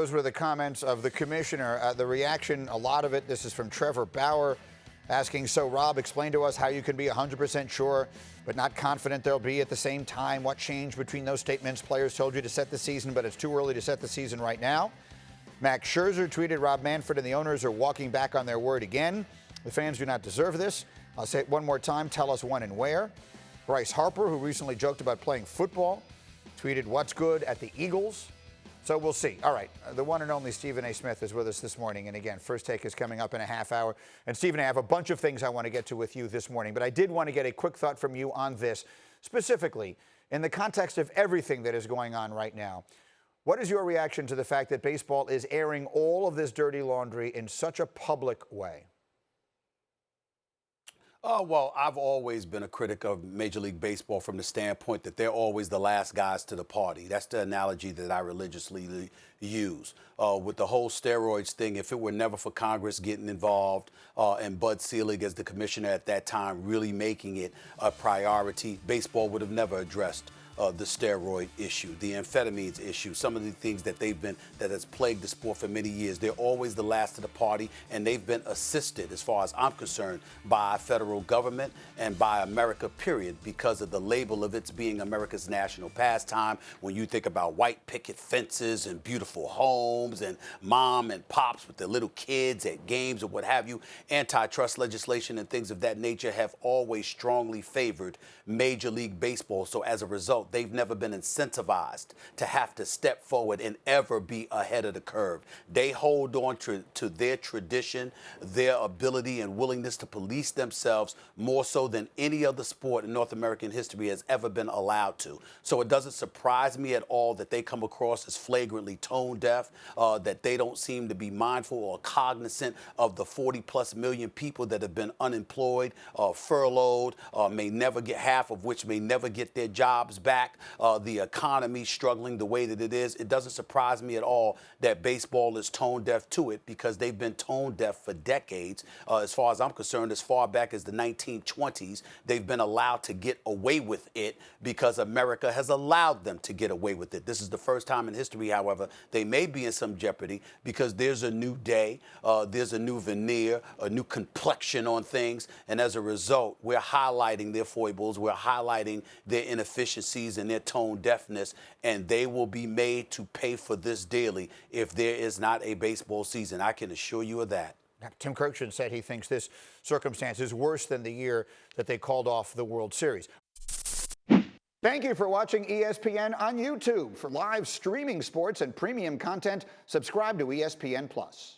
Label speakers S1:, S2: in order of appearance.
S1: Those were the comments of the commissioner. The reaction, a lot of it, this is from Trevor Bauer asking, so Rob, explain to us how you can be 100% sure but not confident they'll be at the same time. What changed between those statements? Players told you to set the season, but it's too early to set the season right now. Max Scherzer tweeted, Rob Manfred and the owners are walking back on their word again. The fans do not deserve this. I'll say it one more time. Tell us when and where. Bryce Harper, who recently joked about playing football, tweeted, what's good at the Eagles? So we'll see. All right, the one and only Stephen A. Smith is with us this morning. And again, First Take is coming up in a half hour. And Stephen, I have a bunch of things I want to get to with you this morning, but I did want to get a quick thought from you on this, specifically in the context of everything that is going on right now. What is your reaction to the fact that baseball is airing all of this dirty laundry in such a public way?
S2: Well, I've always been a critic of Major League Baseball from the standpoint that they're always the last guys to the party. That's the analogy that I religiously use. With the whole steroids thing, if it were never for Congress getting involved and Bud Selig as the commissioner at that time really making it a priority, baseball would have never addressed the steroid issue, the amphetamines issue, some of the things that that has plagued the sport for many years. They're always the last of the party, and they've been assisted, as far as I'm concerned, by our federal government and by America, period, because of the label of its being America's national pastime. When you think about white picket fences and beautiful homes and mom and pops with their little kids at games or what have you, antitrust legislation and things of that nature have always strongly favored Major League Baseball. So as a result, they've never been incentivized to have to step forward and ever be ahead of the curve. They hold on to their tradition, their ability and willingness to police themselves more so than any other sport in North American history has ever been allowed to. So it doesn't surprise me at all that they come across as flagrantly tone deaf, that they don't seem to be mindful or cognizant of the 40+ million people that have been unemployed, furloughed, may never get, half of which may never get their jobs back. The economy struggling the way that it is. It doesn't surprise me at all that baseball is tone deaf to it, because they've been tone deaf for decades. As far as I'm concerned, as far back as the 1920s, they've been allowed to get away with it because America has allowed them to get away with it. This is the first time in history, however, they may be in some jeopardy because there's a new day, there's a new veneer, a new complexion on things, and as a result, we're highlighting their foibles, we're highlighting their inefficiencies and their tone deafness, and they will be made to pay for this dearly if there is not a baseball season. I can assure you of that.
S1: Tim Kirkjian said he thinks this circumstance is worse than the year that they called off the World Series. Thank you for watching ESPN on YouTube. For live streaming sports and premium content, subscribe to ESPN+.